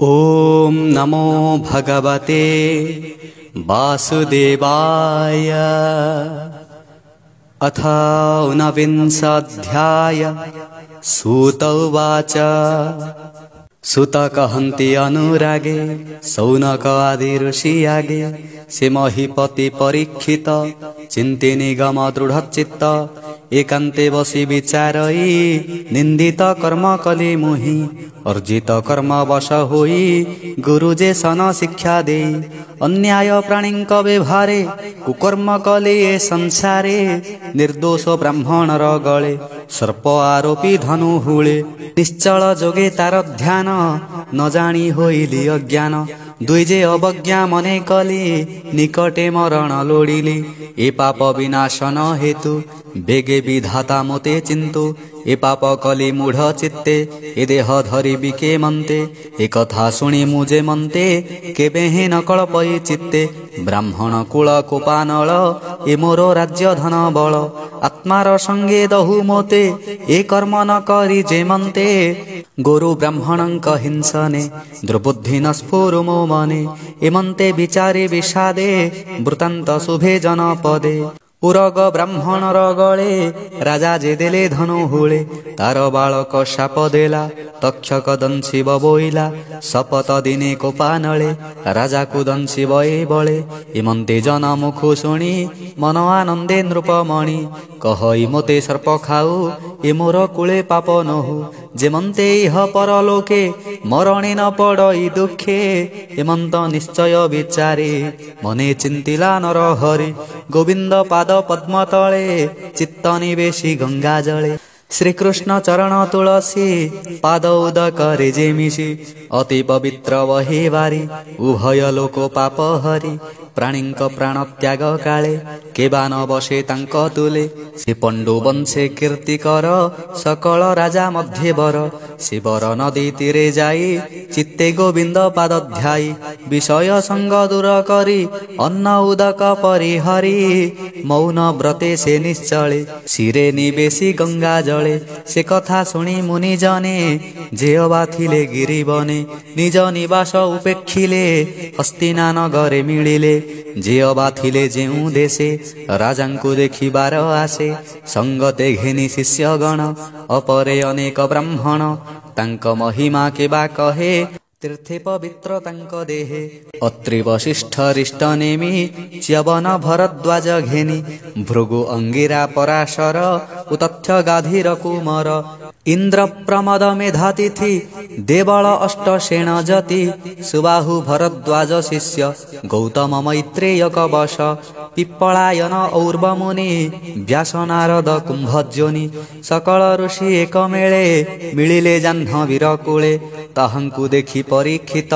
ओम नमो भगवते वासुदेवाय। अथ ऊनविंशोऽध्याय। सूत उवाच। सुत कहन्ति अनुरागे सौनक आदि ऋषि आगे। से महीपति परीक्षित चिन्ति निगम दृढचित्त। एकान्ते बसी विचारई निन्दित कर्म कली मुहि। अर्जित कर्म वश होई गुरुजे सन शिक्षा दे। अन्याय प्राणींक व्यवहारे कुकर्म कले ए संसारे। निर्दोष ब्राह्मणर गळे सर्प आरोपी धनु हुळे। निश्चल जोगे तार ध्यान न जानी होइली अज्ञान। दुईजे अवज्ञा मने कले निकटे मरण लोडिले। ए पाप विनाशन हेतु बेगे विधाता मोते चिंतु। ए पाप कली मूढ़ चित्ते ए देह धरी बिके मन्ते। ए कथा शुणी मुझे मन्ते केबे हे न कल्पई चित्ते। ब्राह्मण कुल कोपानल ए मोर राज्य धन बल। आत्मार संगे दहु मोते ए कर्म न करी जे मन्ते। गुरु ब्राह्मणंक हिंसने दुर्बुद्धि न स्फुरु मो मने। एमन्ते विचारे विषादे वृत्तान्त शुभे जनपदे। उरग ब्राह्मणर गळे राजा जे देले धनु हुळे। तार बालक शाप देला तक्षक दंशी बोइला। शपथ दिने कोपानळे राजा को दंशी बये बळे। एमन्ते जन मुखु शुणी मन आनंदे नृपमणि। कहई मोते सर्प खाऊ ए मोर कुळे पाप नहु। जेमन्ते इह परलोके मरणे न पड़ई दुखे। एमन्त निश्चय विचारे मने चिंतिला नर हरि। गोविंद पाद पद्म तले चित्त निवेशी गंगा जले। श्रीकृष्ण चरण तुलसी पाद उदक रे जे मिशी। अति पवित्र वहे वारी उभय लोक पाप हरि। प्राणींक प्राण त्याग काले केबा न बसे तांक तुले। से पंडु वंशे कीर्ति कर सकल राजा मध्य बर। से बर नदी तीरे जाई चित्ते गोविंद पाद ध्याई। विषय संग दूर करी अन्न उदक परिहरी। मौन व्रते से निश्चले शिरे निवेशी गंगा जले। से कथा शुणी मुनि जने जे अबा थिले गिरि बने। निज निवास उपेक्षिले हस्तिना नगरे मिलिले। जे अबा थिले जेउ देशे राजांकु देखिबार आसे। संगते घेनी शिष्यगण अपरे अनेक ब्राह्मण। तांक महिमा केबा कहे तीर्थे पवित्र तांक देहे। अत्रि वशिष्ठ रिष्ट नेमि च्यवन भरद्वाज घेनी। भृगु अंगिरा पराशर उतथ्य गाधीर कुमर। इंद्र प्रमद मेधातिथि देवल अष्टसेन जति। सुबाहु भरद्वाज शिष्य गौतम मैत्रेय कवश। पिप्पलायन और्व मुनि व्यास नारद कुंभज्योनि। सकल ऋषि एक मेळे मिलिले जाह्नवीर कूले। ताहांकु देखि परीक्षित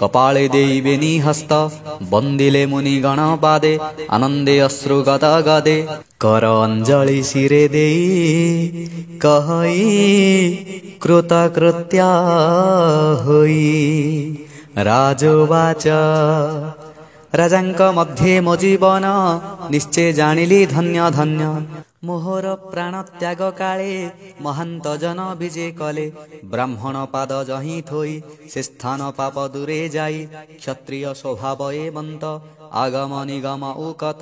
कपाळे देईबेनि हस्त। बंदिले मुनि गण पादे आनंदे अश्रु गद गदे। कर अंजलि शिरे देई कहई कृतकृत्या होई। राजोवाच। राजांक मध्ये मो जीवन निश्चय जानिली धन्य धन्य। मोहर प्राण त्याग काले महांत जन विजय कले। ब्राह्मण पाद जही थोई से स्थान पाप दूरे जाई। क्षत्रिय स्वभाव एवंत आगम निगम उकत।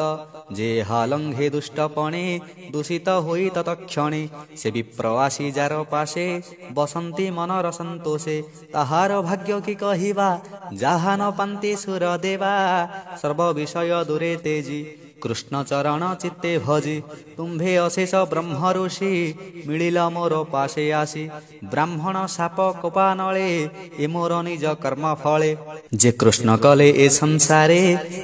जे हालंघे दुष्टपणे दूषित होई तत्क्षणे। से विप्रवासी जार पाशे बसंती मनर संतोषे। ताहार भाग्य की कहिबा जाहा न पांति सुर देवा। सर्व विषय दूरे तेजी कृष्ण चरण चित्ते भजी। तुम्भे अशेष ब्रह्म ऋषि मिलिल मोर पाशे आसी। ब्राह्मण साप कोपानले ए मोर निज कर्म फले। जे कृष्ण कले ए संसारे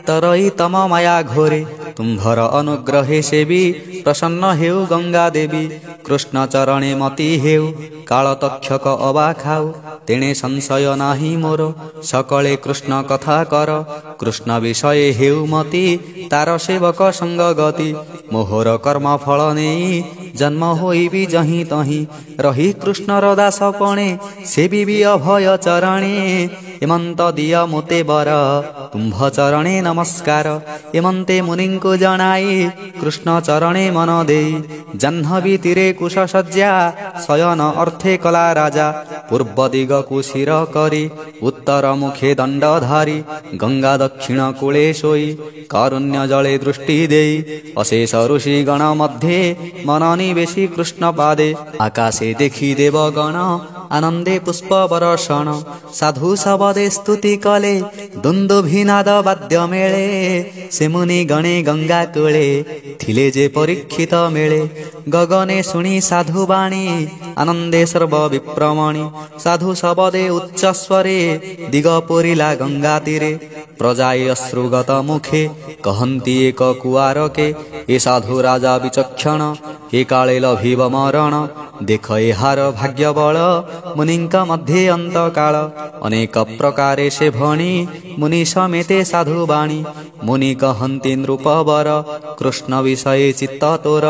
तरई तम माया घोरे। तुम्भर अनुग्रहे सेवी प्रसन्न हेउ गंगा देवी। कृष्ण चरणे मति हेउ काल तक्षक अबा खाऊ। तेणे संशय नाही मोर सकले कृष्ण कथा कर। कृष्ण विषय हेउ मति तार सेवक संग गति। मोहर कर्म फल नेई जन्म होइबी जहीं तहीं रही कृष्णर दास पणे सेबिबी अभय चरणे एमंत दिय मोते बर तुम्भ चरणे नमस्कार एमंते मुनिଙ୍କୁ जणाई कृष्ण चरणे मन देई जाह्नवी तीरे कुश सज्जा शयन अर्थे कला राजा पूर्व दिग कुशीर करी उत्तर मुखे दंडधारी गंगा दक्षिण कूले सोई कारुण्य जले दृष्टि देई अशेष ऋषि गण मध्ये मननी बेशी कृष्ण पादे आकाशे देखी देव गण आनंदे पुष्प वर्षण साधु सबदे स्तुति कले दुन्दुभिनाद वाद्य मेले से मुनि गणे गंगा कूले थिले जे परीक्षित मेले गगने शुणी साधु बाणी आनंदे सर्व विप्रमणि साधु सबदे उच्च स्वरे दिग पुरिला गंगा तीरे प्रजाए अश्रुगत मुखे कहन्ति एक कुआरके ए साधु राजा विचक्षण हे काले लभिब मरण देख एहार भाग्य बल मुनिंक मध्ये अंत काल अनेक प्रकारे से भणी मुनि समेते साधु बाणी मुनि कहन्ति नृपवर कृष्ण विषये चित्त तोर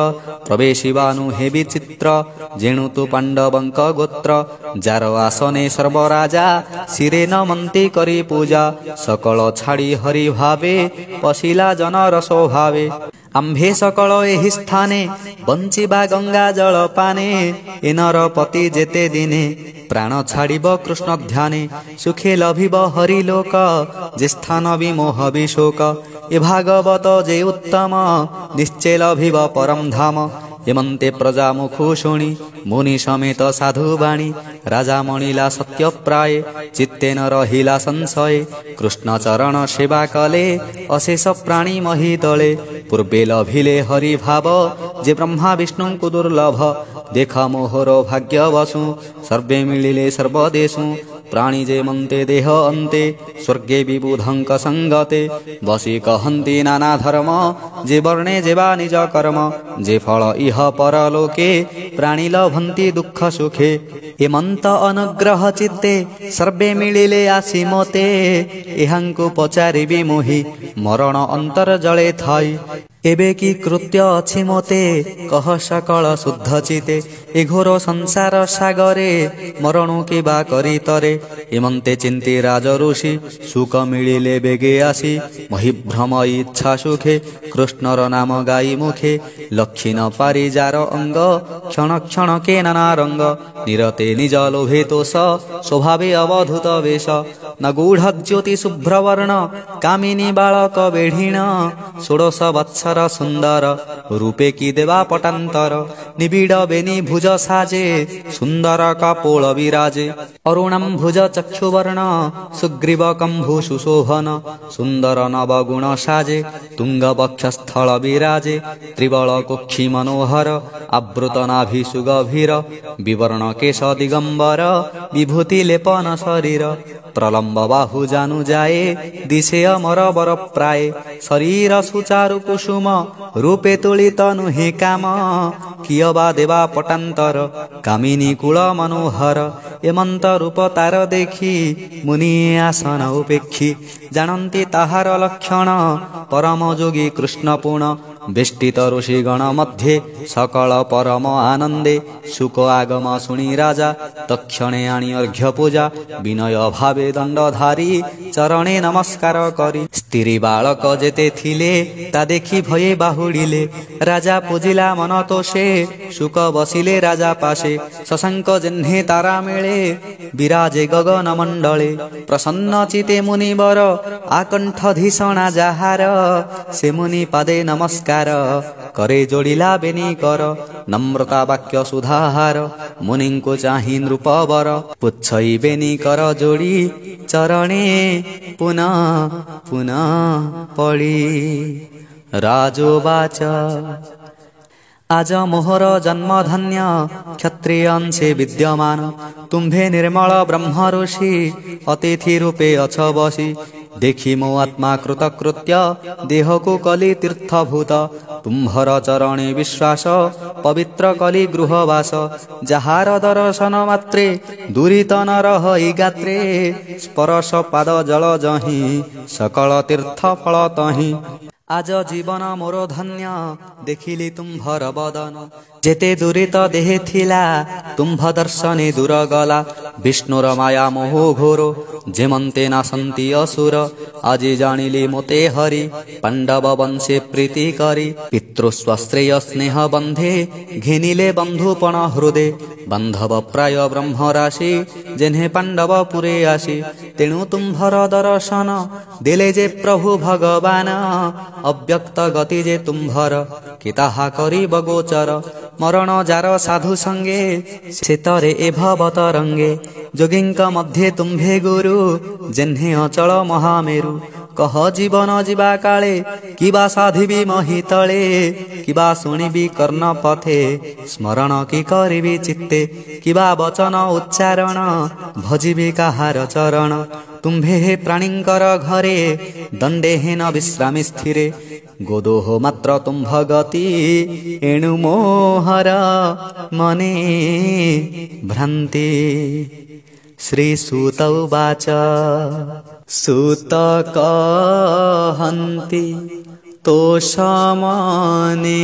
प्रवेशिबानु हे विचित्र जेणु तु पांडवंक गोत्र जार आसने सर्वराजा शिरे नमन्ति करी पूजा सकल छाड़ी हरि भावे पशिला जनर स्वभावे आम्भे सकल एहि स्थाने बंचिबा गंगा जल पाने एनर पति जेते दिने प्राण छाड़िब कृष्ण ध्याने सुखे लभिब हरि लोक जे स्थान विमोह विशोक ए भागवत जे उत्तम निश्चय लभिब परम धाम एमंते प्रजा मुखु शुणी मुनि समेत साधु बाणी राजा मणिला सत्य प्राय चित्तेन रहिला संशय कृष्ण चरण सेवा कले अशेष प्राणी मही तले पूर्वे लभिले हरि भाव जे ब्रह्मा विष्णु को दुर्लभ देखा मोहर भाग्य वसु सर्वे मिलिले सर्वदेशु प्राणी जे मंते देह अंते स्वर्गे विबुधंक संगते बसी कहन्ति नाना धर्म जे वर्णे जेवा निज कर्म जे फल इह परलोके प्राणी लभन्ति दुख सुखे एमंत अनुग्रह चित्ते सर्वे मिलिले आसी मोते एहांकु पचारिबि मोहि मरण अंतर जले थाई एबे की कृत्य अछि मोते कह सकल शुद्ध चिते ए घोर संसार सागरे मरणु के बा करी तरे एमंते चिंती राज ऋषि सुख मिलिले बेगे आसी महिभ्रम इच्छा सुखे कृष्णर नाम गाई मुखे लक्षी न पारी जार अंग क्षण क्षण के नाना रंग निरते निज लोभे तोष स्वभावे अवधूत वेश न गूढ़ ज्योति शुभ्रवर्ण कामिनी बालक बेढीण षोडश वत्सर सुंदर रूपे की देवा पटांतर निबिड़ बेनी भुज साजे सुंदर कपोल विराजे अरुणम भुज चक्षुवर्ण सुग्रीव कंभु सुशोभन सुंदर नवगुण साजे तुंग वक्षस्थल विराजे त्रिबल कुक्षी मनोहर आवृत नाभि सुगभीर विवर्ण केश दिगंबर विभूति लेपन शरीर प्रलंब बाहु जानु जाए दिशे अमर बर प्राय शरीर सुचारु कुसुम रूपे तुलित नुहे काम कियबा देवा पटांतर कामिनी कुल मनोहर एमंत रूप तार देखी मुनि आसन उपेक्षी जानन्ति ताहार लक्षण परम जोगी कृष्ण पूर्ण बेष्टित ऋषिगण मध्ये सकल परम आनंदे सुख आगम शुणी राजा तक्षणे आणी अर्घ्य पूजा विनय भावे दंडधारी चरणे नमस्कार करी स्त्री बालक जेते थिले ता देखी भये बाहुडिले राजा पूजिला मन तोषे सुख बसिले राजा पाशे शशांक जेह्ने तारा मेले विराजे गगन मंडले प्रसन्न चिते मुनिवर आकंठ धीषणा जाहार से मुनि पादे नमस्कार करे जोड़िला बेनी कर नम्रता वाक्य सुधाहार मुनि को चाही नृपवर पुच्छई बेनी कर जोड़ी चरणे पुनः पुनः पड़ी राजोवाच आज मोहर जन्म धन्य क्षत्रिय अंशे विद्यमान तुम्भे निर्मल ब्रह्म ऋषि अतिथि रूपे अछ बसी देखी मो आत्मा कृतकृत्य देह को कली तीर्थभूत तुम्भर चरणे विश्वास पवित्र कली गृहवास जहार दर्शन मात्रे दुरित न रहि गात्रे स्पर्श पाद जल जहि सकल तीर्थ फल तहि आज जीवन मोर धन्य देखिली तुम्भर बदन जेते दुरित देहे थिला तुम्भ दर्शने दूर गला विष्णुर माया मोह घोर जेमन्ते नासन्ति असुर आज जानिली मोते हरि पाण्डव वंशे प्रीति करी पितृस्वश्रेय स्नेह बंधे घेनिले बंधुपण हृदे बांधव प्राय ब्रह्म राशि जेन्हे पाण्डव पुरे आसी तेणु तुम्भर दर्शन देले जे प्रभु भगवान अव्यक्त गति जे तुम्भर कि ताहा करिब गोचर मरण जार साधु संगे शेतरे ए भवतरंगे जोगिंक मध्ये तुम्भे गुरु जेन्हे अचल महामेरु कह जीवन जीवा काले किबा साधिबी मही तले किबा शुणिबी कर्ण पथे स्मरण कि करिबी चित्ते किबा वचन उच्चारण भजिबी काहार चरण तुम्भे हे प्राणींकर घरे दंडे हेन विश्रामी स्थिरे गोदोह मात्र तुम्भ गति एणु मोहर मने भ्रांति श्री सूत उवाच सूत कहन्ति तोषमने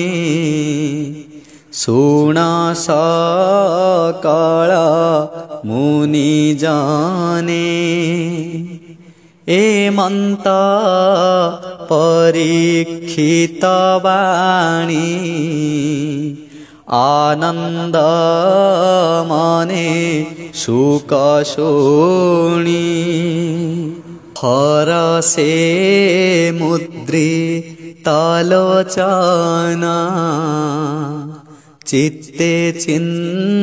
शृण सकल मुनि जाने एमंत परीक्षित वाणी आनंद मने सुख शोणी हरसे मुद्रित लोचना चित्ते चिंताई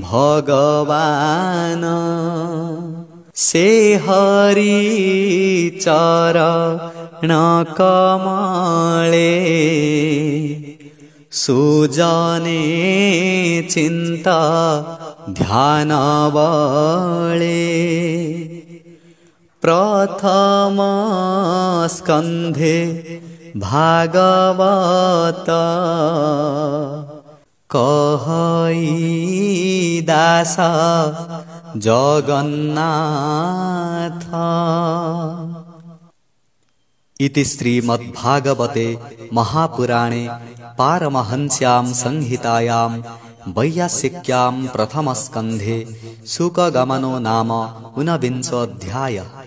भगवान से हरि चरण कमले सुजाने चिंता ध्यान बले प्रथम स्कंधे भागवत कहई दास जगन्नाथ इति श्रीमद्भागवते महापुराणे पारमहंस्यां संहितायां वैयासिक्यां प्रथमस्कन्धे शुकगमनो नाम ऊनविंशोऽध्यायः।